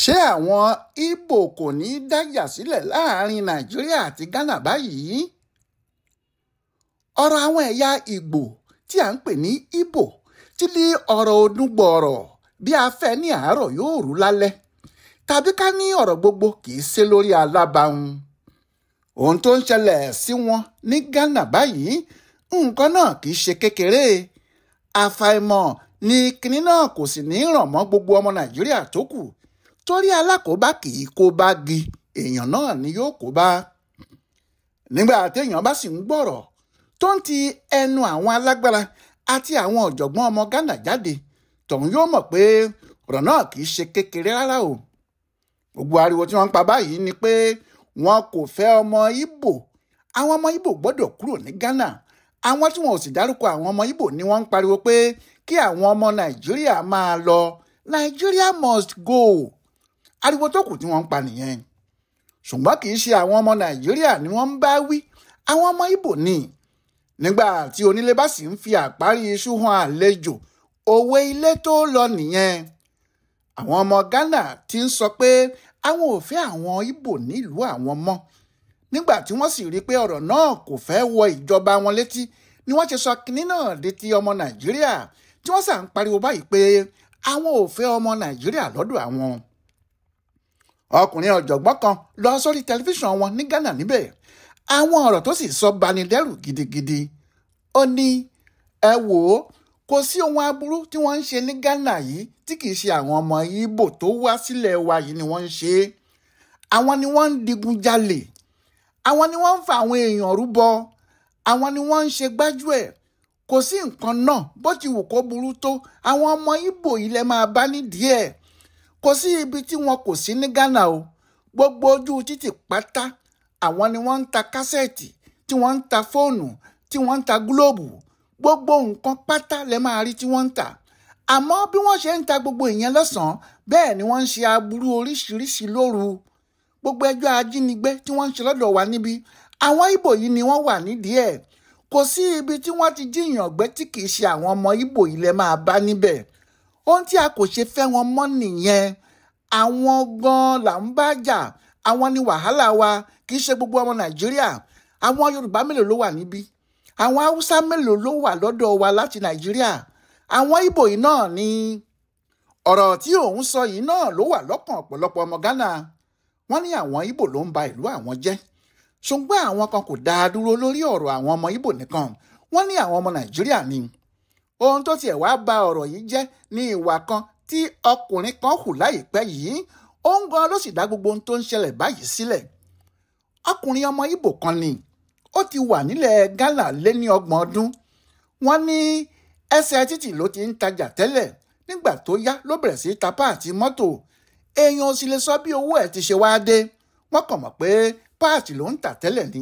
ṣé àwọn Ìgbò kò ní í dájà sílẹ̀ láàrin Nàìjíríà àti Ghana báyìí? ọ̀rọ̀ àwọn ẹ̀yà Ìgbò tí à ń pè ní Ìgbò ti di ọ̀rọ̀ odúgbọ̀ọ̀rọ̀ bí a fẹ́ ní àárọ̀ yóò rú lálẹ́ tàbí ká ní ọ̀rọ̀ gbogbo kì í ṣe lórí alábàáhùn. ohun tó ń ṣẹlẹ̀ sí wọn ní Ghana báyìí nǹkan náà kì í ṣe kékeré. àfàìmọ̀ ni kinní náà kò sì ní ràn mọ́ gbogbo ọmọ Nàìjíríà tó kù torí alákòóbá kì í kó bá gi èèyàn náà ni yóò kó bá. nígbà téèyàn bá sì ń gbọ́rọ̀ tó ń ti ẹnu àwọn alágbára àti àwọn ọ̀jọ̀gbọ́n ọmọ Ghana jáde tọ̀hún yóò mọ̀ pé ọ̀rọ̀ náà kì í ṣe kékeré rárá o. gbogbo ariwo tí wọ́n ń pa báyìí ni pé wọn kò fẹ́ ọmọ Ìgbò, àwọn ọmọ Ìgbò gbọ́dọ̀ kúrò ní Ghana. àwọn tí wọn ò sì dárúkọ àwọn ọmọ Ìgbò ni wọ́n ń pariwo pé kí àwọn ọmọ Nàìjíríà máa lọ, Nigeria must go. ariwo tó kù tí wọ́n ń pa nìyẹn. ṣùgbọ́n kì í ṣe àwọn ọmọ Nàìjíríà ni wọ́n ń bá wí, àwọn ọmọ Ìgbò ni. nígbà tí onílé bá sì ń fi àparí iṣu hàn àlejò, òwe ilé tó lọ nìyẹn. àwọn ọmọ Ghana ti ń sọ pé àwọn ò fẹ́ àwọn Ìgbò nílùú àwọn mọ́. nígbà tí wọ́n sì rí i pé ọ̀rọ̀ náà kò fẹ́ wọ ìjọba wọn létí ni wọ́n ṣe sọ kinní náà di ti ọmọ Nàìjíríà tí wọ́n sà ń pariwo báyìí pé àwọn ò fẹ́ ọmọ Nàìjíríà lọ́dọ̀ àwọn. ọkùnrin ọ̀jọ̀gbọ́n kan lọ sórí tẹlifíṣàn wọn ní Ghana níbẹ̀, àwọn ọ̀rọ̀ tó sì sọ bani lẹ́rù gidigidi. ó ní ẹ wò ó, kò sí ohun aburú tí wọ́n ń ṣe ní Ghana yìí tí kì í ṣe àwọn ọmọ Ìgbò tó wá sílẹ̀ wa yìí ni wọ́n ń ṣe. àwọn ni wọ́n ń digun jalè, àwọn ni wọ́n ń fa àwọn èèyàn rúbọ, àwọn ni wọ́n ń ṣe gbájúẹ̀. kò sí nǹkan náà bó ti wù kó burú tó, àwọn ọmọ Ìgbò yìí lẹ máa bá nídìí ẹ̀. kò sí ibi tí wọn kò sí ní Ghana o, gbogbo ojú títì pátá àwọn ni wọ́n ń ta kásẹ̀tì, tí wọ́n ń ta fóònù, tí wọ́n ń ta gúlóòbù, gbogbo nǹkan pátá lẹ máa rí tí wọ́n ń tà. àmọ́ bí wọ́n ṣe ń ta gbogbo ìyẹn lọ́sàn-án bẹ́ẹ̀ ni wọ́n ń ṣe aburú oríṣiríṣi lóru. gbogbo ẹjọ́ ajínigbé tí wọ́n ń ṣe lọ́dọ̀ wa níbí, àwọn Ìgbò yìí ni wọ́n wà nídìí ẹ̀. kò sí ibi tí wọ́n ti jíyàn gbé tí kì í ṣe àwọn ọmọ Ìgbò yìí lẹ máa bá níbẹ̀. ohun tí a kò ṣe fẹ́ wọn mọ́ nìyẹn. àwọn gan-an là ń bá jà, àwọn ni wàhálà wa, kì í ṣe gbogbo ọmọ Nàìjíríà. àwọn Yorùbá mélòó ló wà níbí? àwọn Haúsá mélòó ló wà lọ́dọ̀ wa láti Nàìjíríà? àwọn Ìgbò yìí náà ni. ọ̀rọ̀ tí òun sọ yìí náà ló wà lọ́kàn ọ̀pọ̀lọpọ̀ ọmọ Ghana. wọ́n ní àwọn Ìgbò ló ń ba ìlú àwọn jẹ́. ṣùgbọ́n àwọn kan kò dá a dúró lórí ọ̀rọ̀ àwọn ọmọ Ìgbò nìkan, wọ́n ní àwọn ọmọ Nàìjíríà ni. ohun tó tiẹ̀ wá ba ọ̀rọ̀ yìí jẹ́ ní ìwà kan tí ọkùnrin kan hù láìpẹ́ yìí, òun gan ló sì dá gbogbo ohun tó ń ṣẹlẹ̀ báyìí sílẹ̀. ọkùnrin ọmọ Ìgbò kan ni, ó ti wà nílẹ̀ Ghana lé ní 30 ọdún. wọ́n ní ẹsẹ̀ títì ló ti ń tajà tẹ́lẹ̀, nígbà tó yá ló bẹ̀rẹ̀ sí ta páàtì mọ́tò. èèyàn ò sì lè sọ bí owó ẹ̀ ti ṣe wá dé, wọ́n kàn mọ̀ pé páàtì ló ń tà tẹ́lẹ̀ ni.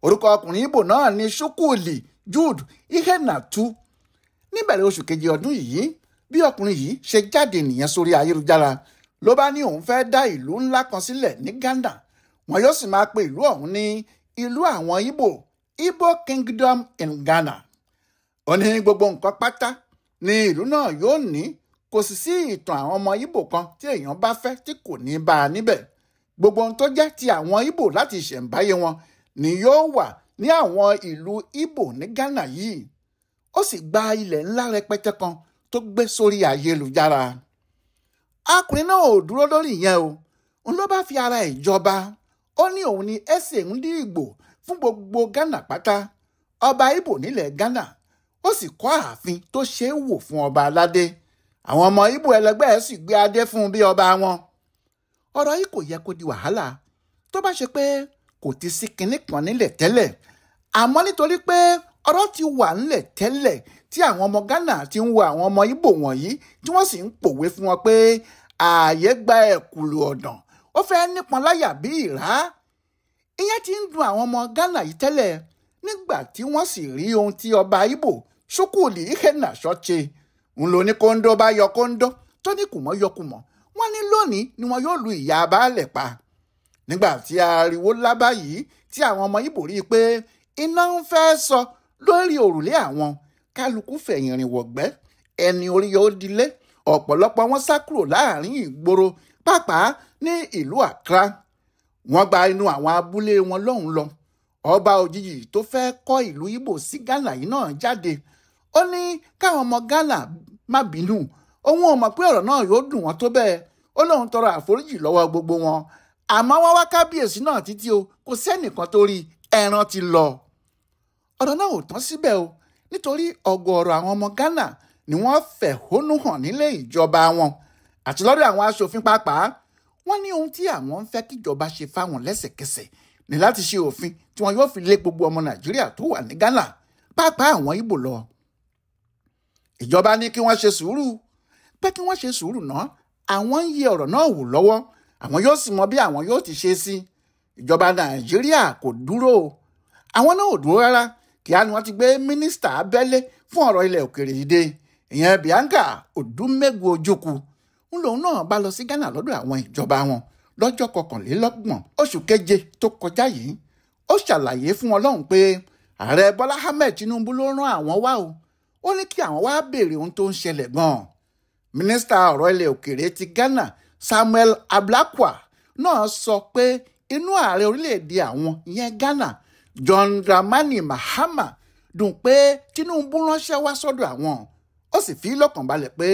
orúkọ ọkùnrin Ìgbò náà ni Chukwudi Jude Ihenatu. níbẹ̀rẹ̀ oṣù keje ọdún yìí bí ọkùnrin yìí ṣe jáde nìyẹn sórí ayélujára ló bá ní òun fẹ́ dá ìlú ńlá kan sílẹ̀ ní Ghana. wọn yóò sì máa pe ìlú ọ̀hún ní ìlú àwọn Ìgbò, Igbo Kingdom in Ghana. ó ní gbogbo nǹkan pátá ní ìlú náà yóò ní, kò sì sí ìtàn àwọn ọmọ Ìgbò kan tí èèyàn bá fẹ́ tí kò ní bá a níbẹ̀. gbogbo ohun tó jẹ́ ti àwọn Ìgbò láti ìṣẹ̀ǹbáyé wọn ni yóò wà ní àwọn ìlú Ìgbò ní Ghana yìí. ó sì gba ilẹ̀ ńlá rẹpẹtẹ kan tó gbé sórí ayélujára. ọkùnrin náà ò dúró lórí ìyẹn o, òun ló bá fi ara ìjọba. ó ní òun ni ẹsẹ̀ ń dí Ìgbò fún gbogbo Ghana pátá, ọba Ìgbò nílẹ̀ Ghana. ó sì kọ́ ààfin tó ṣe é wò fún ọba aládé. àwọn ọmọ Ìgbò ẹlẹgbẹ́ ẹ̀ sì gbé adé fún un bí ọba wọn. ọ̀rọ̀ yìí kò yẹ kó di wàhálà tó bá ṣe pé kò ti sí kinní kan nílẹ̀ tẹ́lẹ̀. àmọ́ nítorí pé ọ̀rọ̀ ti wà nílẹ̀ tẹ́lẹ̀ tí àwọn ọmọ Ghana ti ń wo àwọn ọmọ Ìgbò wọ̀nyí tí wọ́n sì ń pòwe fún wọn pé ààyè gba ẹ̀kùlù ọ̀dàn, ó fẹ́ nípọn láyà bí ìrá. ìyẹn ti ń dùn àwọn ọmọ Ghana yìí tẹ́lẹ̀. nígbà tí wọ́n sì rí ohun tí ọba Ìgbò Chukwudi Ihenatu ṣe, ń lo ní kóńdó bá yọ kóńdó tó ní kùmọ̀ yọ kùmọ̀. wọ́n ní lónìí ni wọn yóò lu ìyá baálẹ̀ pa. nígbà tí ariwo lábá yìí tí àwọn ọmọ Ìgbò rí i pé iná ń fẹ́ sọ lórí òrùlé àwọn, kálukú fẹ̀yìn rìn wọ̀gbẹ́, ẹni orí yóò dilé. ọ̀pọ̀lọpọ̀ wọn sá kúrò láàrin ìgboro pàápàá ní ìlú Accra. Wọ́n gba inú àwọn abúlé wọn lọ́hùn lọ. Ọba òjijì tó fẹ́ kọ́ ìlú Ìgbò sí Ghana yìí náà jáde. Ó ní káwọn ọmọ Ghana má bínú, òun ò mọ̀ pé ọ̀rọ̀ náà yóò dùn wọ́n tó bẹ́ẹ̀. Ó lóun tọrọ àforíjì lọ́wọ́ gbogbo wọn, àmọ́ wọ́n wá kábíyèsí náà títí o, kò sẹ́nìkan tó rí, ẹran ti lọ. Ọ̀rọ̀ náà ò tán síbẹ̀ o, nítorí ọ̀gọ̀ọ̀rọ̀ àwọn ọmọ Ghana ni wọ́n fẹ̀hónú hàn nílé ìjọba wọn àti lọ́dọ̀ àwọn aṣòfin pàápàá. Wọ́n ní ohun tí àwọn ń fẹ́ kíjọba ṣe fáwọn lẹ́sẹ̀kẹsẹ̀ ní láti ṣe òfin tí wọn yóò fi lé gbogbo ọmọ Nàìjíríà tó wà ní Ghana, pàápàá àwọn Ìgbò lọ. Ìjọba ní kí wọ́n ṣe sùúrù, pé kí wọ́n ṣe sùúrù náà, àwọn ń yẹ ọ̀rọ̀ náà wò lọ́wọ́, àwọn yóò sì mọ bí àwọn yóò ti ṣe sí. Ìjọba Nàìjíríà kò dúró, àwọn náà ò dúró rárá. Kíá ni wọ́n ti gbé mínísítà abẹ́lé fún ọ̀rọ̀ ilẹ̀ òkèèrè dìde, ìyẹn Bianca Odumegwu Ojukwu. Ń lòun náà bá lọ sí Ghana lọ́dọ̀ àwọn ìjọba wọn lọ́jọ́ 21 oṣù keje tó kọjá yìí. Ó ṣàlàyé fún wọn lọ́hùn pé ààrẹ Bọ́lá Ahmed Tinubu ló rán àwọn wá o. Ó ní kí àwọn wá béèrè ohun tó ń ṣẹlẹ̀ gan-an. Mínísítà ọ̀rọ̀ ilẹ̀ òkèèrè ti Ghana Samuel Ablakwa náà sọ pé inú ààrẹ orílẹ̀-èdè àwọn ìyẹn Ghana John Dramani Mahama dùn pé Tinubu ránṣẹ́ wá sọ́dọ̀ àwọn. Ó sì fi lọ́kàn balẹ̀ pé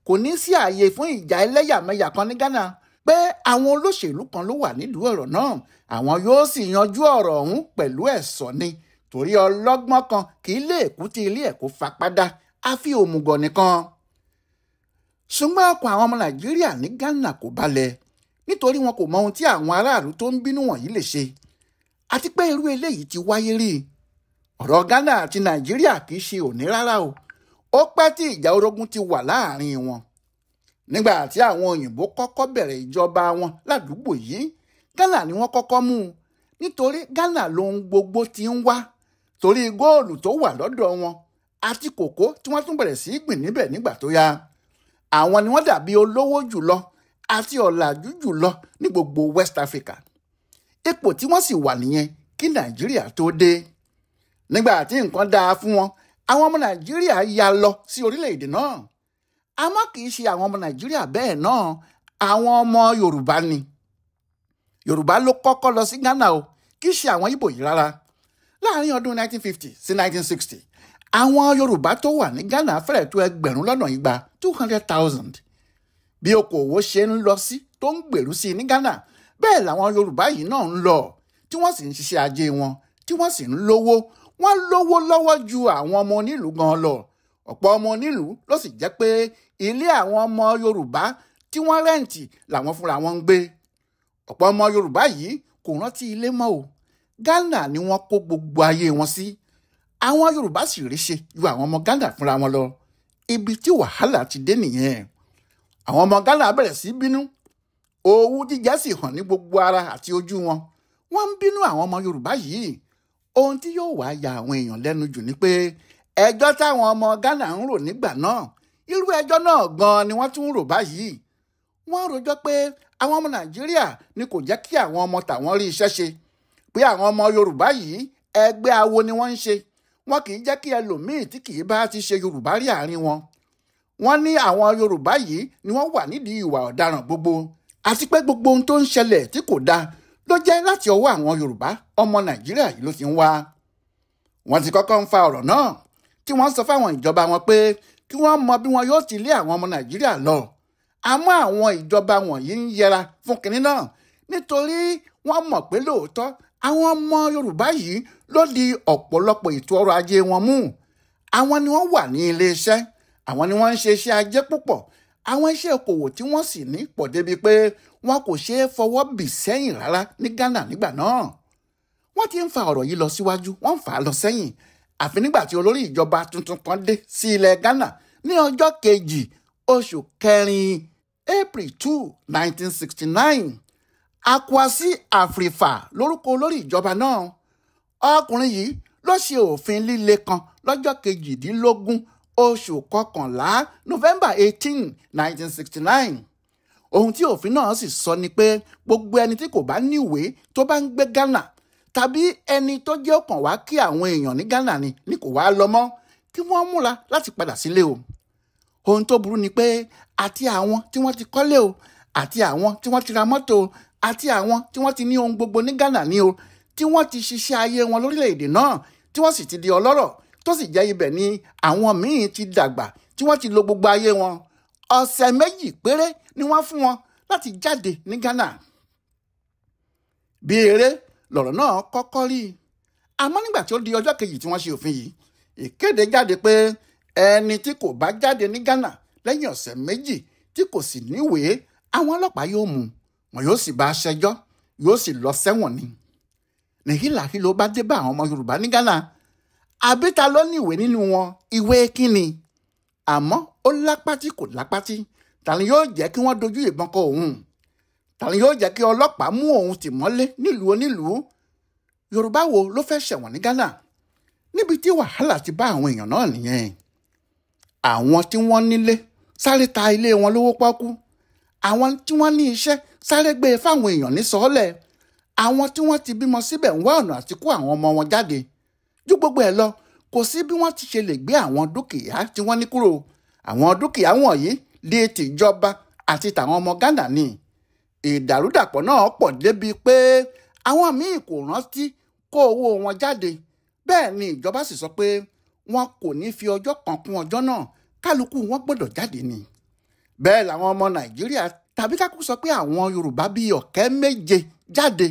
kò ní sí ààyè fún ìjà ẹlẹ́yàmẹ̀yà kan ní Ghana, pé àwọn olóṣèlú kan ló wà nídìí ọ̀rọ̀ náà, àwọn yóò sì yanjú ọ̀rọ̀ ọ̀hún pẹ̀lú ẹ̀sọ̀ ni, torí ọlọ́gbọ́n kan kì í lé èkúté ilé ẹ̀ kó fapádà, àfi òmùgọ̀ nìkan. Ṣùgbọ́n ọkàn àwọn ọmọ Nàìjíríà ní Ghana kò balẹ̀, nítorí wọn kò mọ ohun tí àwọn aráàlú tó ń bínú wọ̀nyí lè ṣe, àti pé irú eléyìí ti wáyé rí. Ọ̀rọ̀ Ghana àti Nàìjíríà kì í ṣe òní rárá o, ó pẹ́ tí ìjà orogún ti wà láàrin wọn. Nígbà tí àwọn òyìnbó kọ́kọ́ bẹ̀rẹ̀ ìjọba wọn ládùúgbò yìí, Ghana ni wọ́n kọ́kọ́ mú, nítorí Ghana lohun gbogbo ti ń wá, torí góòlù tó wà lọ́dọ̀ wọn àti kòkó tí wọ́n tún bẹ̀rẹ̀ sí í gbìn níbẹ̀ nígbà tó yá. Àwọn ni wọ́n dàbí olówó jùlọ àti ọ̀làjú jùlọ ní gbogbo West Africa. Ipò tí wọ́n sì wà nìyẹn kí Nàìjíríà tó dé. Nígbà tí nǹkan dáa fún wọn, àwọn ọmọ Nàìjíríà ya lọ sí orílẹ̀-èdè náà. Àmọ́ kì í ṣe àwọn ọmọ Nàìjíríà bẹ́ẹ̀ náà, àwọn ọmọ Yorùbá ni. Yorùbá ló kọ́kọ́ lọ sí Ghana o, kì í ṣe àwọn Ìgbò yìí rárá. Láàárín ọdún 1950 sí 1960, àwọn Yorùbá tó wà ní Ghana fẹ́rẹ̀ tó 200,000. Bí okòwò ṣe ń lọ sí tó ń gbèrú sí ní Ghana, bẹ́ẹ̀ làwọn Yorùbá yìí náà ń lọ, tí wọ́n sì ń ṣiṣẹ́ ajé wọn, tí wọ́n sì ń lówó. Wọ́n lówó lọ́wọ́ ju àwọn ọmọ onílùú gan lọ. Ọ̀pọ̀ ọmọ onílùú ló sì jẹ́ pé ilé àwọn ọmọ Yorùbá tí wọ́n rẹ́ǹtì làwọn fúnra wọn ń gbé. Ọ̀pọ̀ ọmọ Yorùbá yìí kò rántí ilé mọ́ o. Ghana ni wọ́n kó gbogbo ayé wọn sí. Àwọn Yorùbá sì rí ṣe ju àwọn ọmọ Ghana fúnra wọn lọ. Ibi tí wàhálà ti dé nìyẹn. Àwọn ọmọ Ghana bẹ̀rẹ̀ sí bínú. Owú jíjẹ sì hàn ní gbogbo ara àti ojú wọn. Wọ́n ń bínú àwọn ọmọ Yorùbá yìí. Ohun tí yóò wá ya àwọn èèyàn lẹ́nu jù ni pé ẹjọ́ táwọn ọmọ Ghana ń rò nígbà náà, irú ẹjọ́ náà gan-an ni wọ́n tún ń rò báyìí. Wọ́n rojọ́ pé àwọn ọmọ Nàìjíríà ni kò jẹ́ kí àwọn ọmọ tàwọn rí iṣẹ́ ṣe, pé àwọn ọmọ Yorùbá yìí ẹgbẹ́ awo ni wọ́n ń ṣe, wọn kì í jẹ́ kí ẹlòmíì tí kì í bá ti ṣe Yorùbá rí àárín wọn. Wọ́n ní àwọn Yorùbá yìí ni wọ́n wà nídìí ìwà ọ̀daràn gbogbo, àti pé gbogbo ohun tó ń ṣẹlẹ̀ tí kò dáa ló jẹ́ láti ọwọ́ àwọn Yorùbá ọmọ Nàìjíríà yìí ló ti ń wá. Wọ́n ti kọ́kọ́ ń fa ọ̀rọ̀ náà, tí wọ́n sọ fáwọn ìjọba wọn pé kí wọ́n mọ bí wọn yóò ti lé àwọn ọmọ Nàìjíríà lọ. Àmọ́ àwọn ìjọba wọ̀nyí ń yẹra fún kinní náà, nítorí wọ́n mọ̀ pé lóòótọ́ àwọn ọmọ Yorùbá yìí ló di ọ̀pọ̀lọpọ̀ ètò ọrọ̀ ajé wọn mú. Àwọn ni wọ́n wà ní ilé iṣẹ́, àwọn ni wọ́n ń ṣe iṣẹ́ ajé púpọ̀, àwọn iṣẹ́ okòwò tí wọ́n sì ní pọ̀ débi pé wọn kò ṣeé fọwọ́ bì sẹ́yìn rárá ní Ghana nígbà náà. Wọ́n ti ń fa ọ̀rọ̀ yìí lọ síwájú, wọ́n ń fà á lọ sẹ́yìn, àfi nígbà tí olórí ìjọba tuntun kan dé sí ilẹ̀ Ghana ní ọjọ́ 2 oṣù kẹrin April 2, 1969. Akwasi Afrifa lórúkọ olórí ìjọba náà. Ọkùnrin yìí ló ṣe òfin líle kan lọ́jọ́ 18 oṣù kọkànlá November 18, 1969. Ohun tí òfin náà sì sọ ni pé gbogbo ẹni tí kò bá níwèé tó bá ń gbé Ghana, tàbí ẹni tó jẹ́ ọ̀kàn wá kí àwọn èèyàn ní Ghana ni kò wá lọ mọ́, kí wọ́n múra láti padà sílé o. Ohun tó burú ni pé àti àwọn tí wọ́n ti kọ́lé o, àti àwọn tí wọ́n ti ra mọ́tò àti àwọn tí wọ́n ti ní ohun gbogbo ní Ghana ní o tí wọ́n ti ṣiṣẹ́ ayé wọn lórílẹ̀‐èdè náà tí wọ́n sì ti di ọlọ́rọ̀ tó sì jẹ́ ibẹ̀ ni àwọn míì ti dàgbà tí wọ́n ti lo gbogbo ayé wọn. Ọ̀sẹ̀ méjì péré ni wọ́n fún wọn láti jáde ní Ghana. Bí eré lọ̀rọ̀ náà kọ́kọ́ rí, àmọ́ nígbà tí ó di ọjọ́ kejì tí wọ́n ṣe òfin yìí, ìkéde jáde pé ẹni tí kò bá jáde ní Ghana lẹ́yìn ọ̀sẹ̀ méjì tí kò sì níwèé, àwọn ọlọ́pàá yóò mú wọn, yóò sì bá a ṣẹjọ́, yóò sì lọ sẹ́wọ̀n ni. Nìhílàhí ló bá dé bá àwọn ọmọ Yorùbá ní Ghana. Àbí ta ló ní ìwé nínú wọn? Ìwé kíni? Àmọ́ ó lápátí kò lápátí. Ta ni yóò jẹ́ kí wọ́n dojú ìbọn kọ òun? Ta ni yóò jẹ́ kí ọlọ́pàá mú òun tì mọ́lé nílùú onílùú? Yorùbá wo ló fẹ́ ṣẹ̀wọ̀n ní Ghana? Níbi tí wàhálà ti bá àwọn èèyàn náà nìyẹn. Àwọn tí wọ́n nílé sáré ta ilé wọn lówó pọ́kú. Àwọn tí wọ́n ní iṣẹ́ sáré gbé e fáwọn èèyàn ní sọ́ọ́lẹ̀. Àwọn tí wọ́n ti bímọ síbẹ̀ ń wá ọ̀nà àti kó àwọn ọmọ wọn jáde. Ju gbogbo ẹ̀ lọ, kò sí bí wọ́n ti ṣe lè gbé àwọn dúkìá tí wọ́n ní kúrò. Àwọn dúkìá wọ̀nyí di tìjọba àti tàwọn ọmọ Ghana ni. Ìdàrúdàpọ̀ náà pọ̀ débi pé àwọn míì kò rántí kó owó wọn jáde. Bẹ́ẹ̀ ni ìjọba sì sọ pé wọn kò ní fi ọjọ́ kan kún ọjọ́ náà, kálukú wọn gbọ́dọ̀ jáde ni. Bẹ́ẹ̀ làwọn ọmọ Nàìjíríà tàbí kákú sọ pé àwọn Yorùbá bíi 7,000 jáde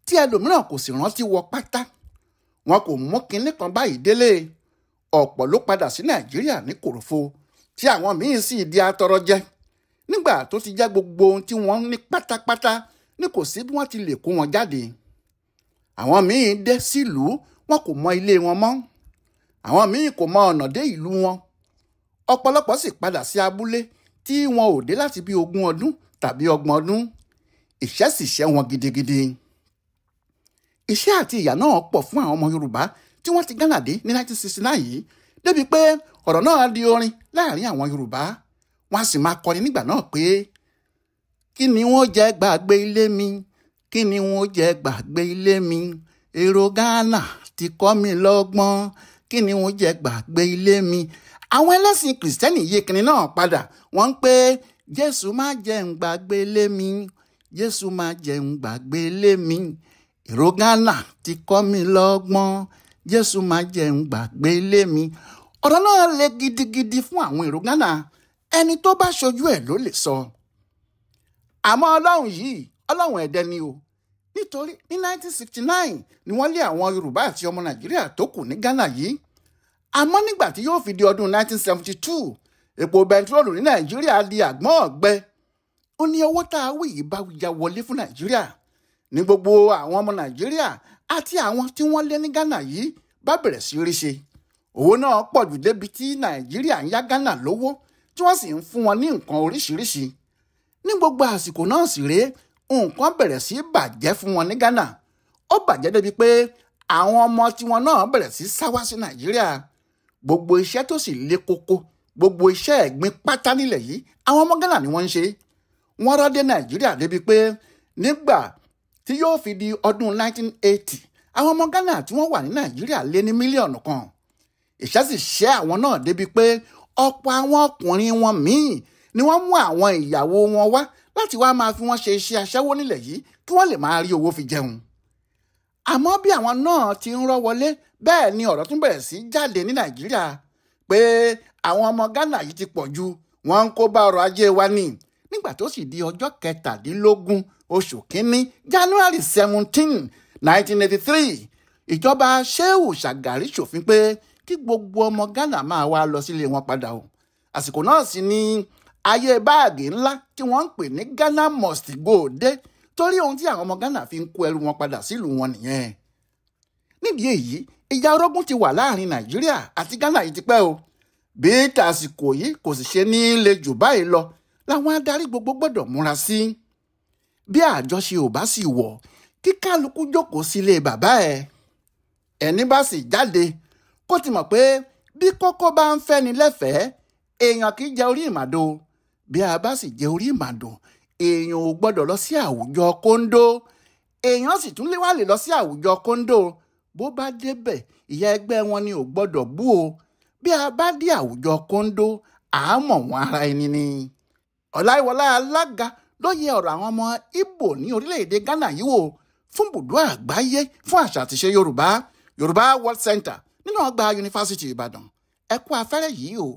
tí ẹlòmíràn kò sì rántí wọ pátá. Wọn kò mú kinní kan báyìí délé. Ọ̀pọ̀ ló padà sí Nàìjíríà ní kòròfo tí àwọn míì sì di atọrọ jẹ. Nígbà tó ti jẹ́ gbogbo ohun tí wọ́n ní pátápátá ní kò sí bí wọ́n ti lè kó wọn jáde. Àwọn míì dé sílùú, wọn kò mọ ilé wọn mọ́. Àwọn míì kò mọ ọ̀nà dé ìlú wọn. Ọ̀pọ̀lọpọ̀ sì padà sí abúlé tí wọn ò dé láti bí 20 ọdún tàbí 30 ọdún. Ìṣẹ́ sì ṣẹ́ wọn gidigidi. Iṣẹ́ àti ìyà náà pọ̀ fún àwọn ọmọ Yorùbá tí wọ́n ti Ghana dé ní 1969 yìí, débi pé ọ̀rọ̀ náà di orin láàrin àwọn Yorùbá. Wọ́n á sì máa kọrin nígbà náà pé kí ni wọ́n jẹ gbàgbé ilé mi, kí ni wọ́n jẹ gbàgbé ilé mi, èrò Ghana ti kọ́ mi lọ́gbọ́n, kí ni wọ́n jẹ gbàgbé ilé mi. Àwọn ẹlẹ́sìn Kìrìsìtẹ́nì yí kinní náà padà, wọ́n ń pé Jésù má jẹ́ n gbàgbé ilé mi, Jésù má jẹ́ n gbàgbé ilé mi, èrò Ghana ti kọ́ mi lọ́gbọ́n, Jésù má jẹ́ n gbàgbé ilé mi. Ọ̀rọ̀ náà le gidigidi fún àwọn èrò Ghana. Ẹni tó bá ṣojú ẹ̀ ló lè sọ. Àmọ́ Ọlọ́run yìí, Ọlọ́run ẹ̀dẹ́ ni o. Nítorí ní 1969 ni wọ́n lé àwọn Yorùbá àti ọmọ Nàìjíríà tó kù ní Ghana yìí. Àmọ́ nígbà tí yóò fi di ọdún 1972, epo bẹntiróòlù ní Nàìjíríà di àgbọ̀n ọ̀gbẹ. Ó ní owó tá a wí yìí bá ya wọlé fún Nàìjíríà. Ní gbogbo àwọn ọmọ Nàìjíríà àti àwọn tí wọ́n lé ní Ghana yìí bá bẹ̀rẹ̀ sí rí ṣe. Owó náà pọ̀ jù débi tí Nàìjíríà ń yá Ghana lówó tí wọ́n sì ń fún wọn ní nǹkan oríṣiríṣi. Ní gbogbo àsìkò náà sì rèé, nǹkan bẹ̀rẹ̀ sí bàjẹ́ fún wọn ní Ghana. Ó bàjẹ́ débi pé àwọn ọmọ tiwọn náà bẹ̀rẹ̀ sí sá wá sí Nàìjíríà. Gbogbo iṣẹ́ tó sì le koko, gbogbo iṣẹ́ ẹ̀gbin pátá nílẹ̀ yìí, àwọn ọmọ Ghana ni wọ́n ń ṣe. Wọ́n rọ́ dé Nàìjíríà débi pé nígbà tí yóò fi di ọdún 1980, àwọn ọmọ Ghana tí wọ́n wà ní Nàìjíríà lé ní mílíọ̀nù kan. Ìṣẹ́ sì ṣẹ́ àwọn náà débi pé ọ̀pọ̀ àwọn ọkùnrin wọn míì ni wọ́n mú àwọn ìyàwó wọn wá láti wá máa fi wọ́n ṣe iṣẹ́ aṣẹ́wó nílẹ̀ yìí kí wọ́n lè máa rí owó fi jẹun. Àmọ́ bí àwọn náà ti ń rọ́ wọlé, bẹ́ẹ̀ ni ọ̀rọ̀ tún bẹ̀rẹ̀ sí jáde ní Nàìjíríà pé àwọn ọmọ Ghana yìí ti pọ̀ jù, wọ́n ń kó bá ọrọ̀ ajé wa ni. Nígbà tó sì di ọjọ́ 17 oṣù kínní January 17, 1983, ìjọba Shehu Shagari ṣòfin pé kí gbogbo ọmọ Ghana máa wá lọ sílé wọn padà o. Àsìkò náà sì ni ayé báàgì ńlá tí wọ́n ń pè ní Ghana must go dé, torí ohun tí àwọn ọmọ Ghana fi ń kó ẹrù wọn padà sílùú wọn nìyẹn. Nídìí èyí, ìjà orógún ti wà láàrin Nàìjíríà àti Ghana yìí ti pẹ́ o. Bí tàsìkò yìí kò sì ṣe ní le jù báyìí lọ, làwọn adarí gbogbo gbọ́dọ̀ múra sí. Bí àjọṣe ò bá sì wọ̀, kí kálukú jókòó sílé bàbá ẹ̀. Ẹni bá sì jáde kó ti mọ̀ pé bí kókó bá ń fẹ́ni lẹ́fẹ̀ẹ́, èèyàn kì í jẹ orí ìmàdò. Bí a bá sì jẹ orí ìmàdò, èèyàn ò gbọ́dọ̀ lọ sí àwùjọ kóńdó. Èèyàn sì tún lè lọ sí àwùjọ kóńdó. Bó bá débẹ̀, ìyá ẹgbẹ́ wọn ni ò gbọ́dọ̀ bú o. Bí a bá dé àwùjọ kóńdó, àámọ̀ wọn ara ẹni ni. Ọláìwọlá alága ló yẹ ọ̀rọ̀ àwọn ọmọ Ìgbò ní orílẹ̀-èdè Ghana yìí wò fún ibùdó àgbáyé fún àṣà àtìṣe Yorùbá World Center nínú ọgbà yunifásitì Ìbàdàn. Ẹ kú afẹ́rẹ́ yìí o.